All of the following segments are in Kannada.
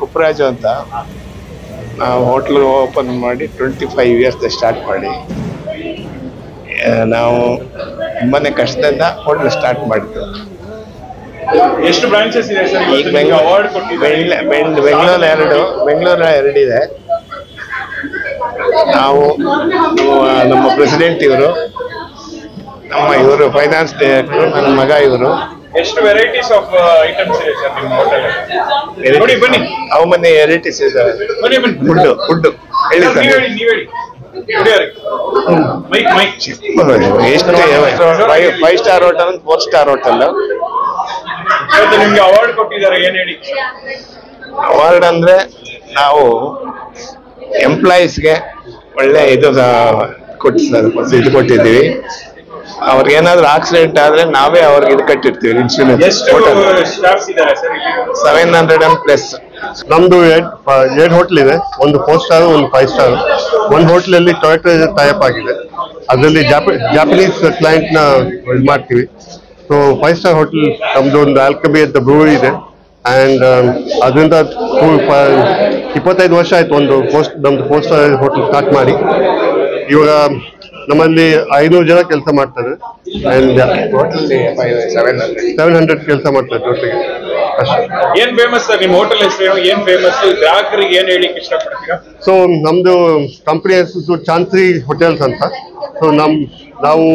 ಕುಪ್ಪರಾಜು ಅಂತ. ನಾವು ಹೋಟ್ಲು ಓಪನ್ ಮಾಡಿ 25 ಇಯರ್ಸ್ ಸ್ಟಾರ್ಟ್ ಮಾಡಿ ನಾವು ತುಂಬಾನೇ ಕಷ್ಟದಿಂದ ಹೋಟ್ಲು ಸ್ಟಾರ್ಟ್ ಮಾಡಿದ್ದು. ಎಷ್ಟು ಬ್ರಾಂಚಸ್ ಇದೆ ಸರ್? ಈಗ ಬೆಂಗಳೂರು 2 ಇದೆ. ನಾವು ನಮ್ಮ ಪ್ರೆಸಿಡೆಂಟ್ ಇವರು, ಫೈನಾನ್ಸ್ ಡೈರೆಕ್ಟರ್, ನನ್ನ ಮಗ ಇವರು. ಎಷ್ಟು ವೆರೈಟೀಸ್ ಆಫ್ ಐಟಮ್ಸ್ ಇದೆ ಸರ್ ನಿಮ್ಮ ಹೋಟೆಲ್? ಬನ್ನಿ ಅವು ಮನೆ ವೆರೈಟೀಸ್ ಇದಾವೆ. ಫುಡ್ ಹೇಳಿ ಸರ್. ಎಷ್ಟು 5 ಸ್ಟಾರ್ ಹೋಟೆಲ್, 4 ಸ್ಟಾರ್ ಹೋಟೆಲ್. ನಿಮ್ಗೆ ಅವಾರ್ಡ್ ಕೊಟ್ಟಿದ್ದಾರೆ, ಏನ್ ಹೇಳಿ? ಅವಾರ್ಡ್ ಅಂದ್ರೆ ನಾವು ಎಂಪ್ಲಾಯೀಸ್ಗೆ ಒಳ್ಳೆ ಇದು ಕೊಟ್ಟಿದ್ದೀವಿ. ಅವ್ರಿಗೆ ಏನಾದ್ರು ಆಕ್ಸಿಡೆಂಟ್ ಆದ್ರೆ ನಾವೇ ಅವ್ರಿಗೆ ಇದು ಕಟ್ಟಿರ್ತೀವಿ, ಇನ್ಶೂರೆನ್ಸ್. 700+. ನಮ್ದು 2 ಹೋಟ್ಲ್ ಇದೆ. ಒಂದು 4 ಸ್ಟಾರ್, ಒಂದು 5 ಸ್ಟಾರ್. ಒಂದು ಹೋಟ್ಲಲ್ಲಿ ಟೊಯೋಟಾ ಟೈಪ್ ಆಗಿದೆ, ಅದರಲ್ಲಿ ಜಾಪನೀಸ್ ಕ್ಲೈಂಟ್ ನ ಇದು ಮಾಡ್ತೀವಿ. ಸೊ 5 ಸ್ಟಾರ್ ಹೋಟೆಲ್ ನಮ್ದು ಒಂದು ಆಲ್ಕಮಿ ಅಂತ ಬ್ರೂವರಿ ಇದೆ. ಅಂಡ್ ಅದರಿಂದ 25 ವರ್ಷ ಆಯ್ತು ನಮ್ದು 4 ಸ್ಟಾರ್ ಹೋಟೆಲ್ ಸ್ಟಾರ್ಟ್ ಮಾಡಿ. ಇವಾಗ ನಮ್ಮಲ್ಲಿ 500 ಜನ ಕೆಲಸ ಮಾಡ್ತಾರೆ. ಅಂಡ್ 700 ಕೆಲಸ ಮಾಡ್ತಾರೆ ಜೊತೆಗೆ. ಏನ್ ಫೇಮಸ್ ಸರ್ ನಿಮ್ಮ ಹೋಟೆಲ್ ಹೆಸರು? ಏನ್ ಫೇಮಸ್? ಗ್ರಾಹಕರಿಗೆ ಏನ್ ಹೇಳಿ ಇಷ್ಟಪಡ್ತೀರಾ? ಸೊ ನಮ್ದು ಕಂಪನಿ ಹೆಸರು ಚಾಂತ್ರಿ ಹೋಟೆಲ್ಸ್ ಅಂತ. ಸೊ ನಾವು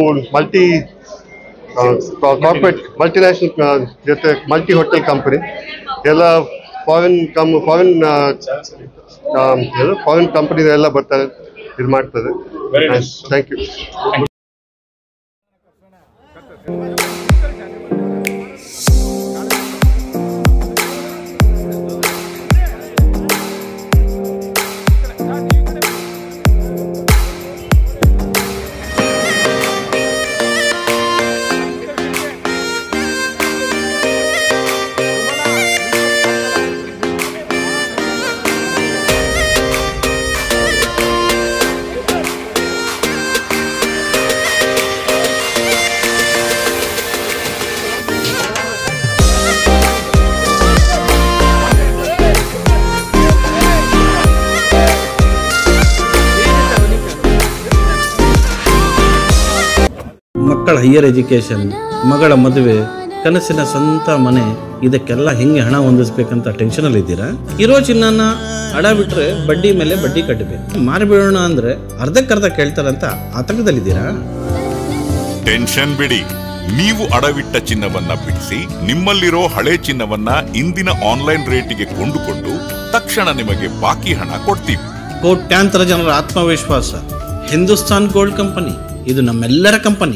ಕಾರ್ಪೊರೇಟ್ ಮಲ್ಟಿನ್ಯಾಷನಲ್ ಜೊತೆ ಮಲ್ಟಿ ಹೋಟೆಲ್ ಕಂಪನಿ. ಎಲ್ಲ ಫಾರಿನ್ ಕಂಪನಿ ಎಲ್ಲ ಬರ್ತಾರೆ, ಇದು ಮಾಡ್ತಾರೆ. Thank you. ಮಕ್ಕಳ ಹೈಯರ್ ಎಜುಕೇಷನ್, ಮಗಳ ಮದುವೆ, ಕನಸಿನ ಸ್ವಂತ ಮನೆ, ಇದಕ್ಕೆಲ್ಲ ಹೆಂಗೆ ಹಣ ಹೊಂದಿಸ್ಬೇಕಂತ ಟೆನ್ಷನಲ್ಲಿ ಇದ್ದೀರಾ? ಇರೋ ಚಿನ್ನನ ಅಡ ಬಿಟ್ರೆ ಬಡ್ಡಿ ಮೇಲೆ ಬಡ್ಡಿ ಕಟ್ಟಬೇಕು. ಮಾರಿಬಿಡೋಣ ಅಂದ್ರೆ ಅರ್ಧಕ್ಕರ್ಧ ಕೇಳ್ತಾರಂತ ಆತಂಕದಲ್ಲಿದ್ದೀರಾ? ಟೆನ್ಷನ್ ಬಿಡಿ, ನೀವು ಅಡವಿಟ್ಟ ಚಿನ್ನವನ್ನ ಬಿಡಿಸಿ ನಿಮ್ಮಲ್ಲಿರೋ ಹಳೆ ಚಿನ್ನವನ್ನ ಇಂದಿನ ಆನ್ಲೈನ್ ರೇಟಿಗೆ ಕೊಂಡುಕೊಂಡು ತಕ್ಷಣ ನಿಮಗೆ ಬಾಕಿ ಹಣ ಕೊಡ್ತೀವಿ. ಕೋಟ್ಯಾಂತರ ಜನರ ಆತ್ಮವಿಶ್ವಾಸ ಹಿಂದೂಸ್ತಾನ್ ಗೋಲ್ಡ್ ಕಂಪನಿ, ಇದು ನಮ್ಮೆಲ್ಲರ ಕಂಪನಿ.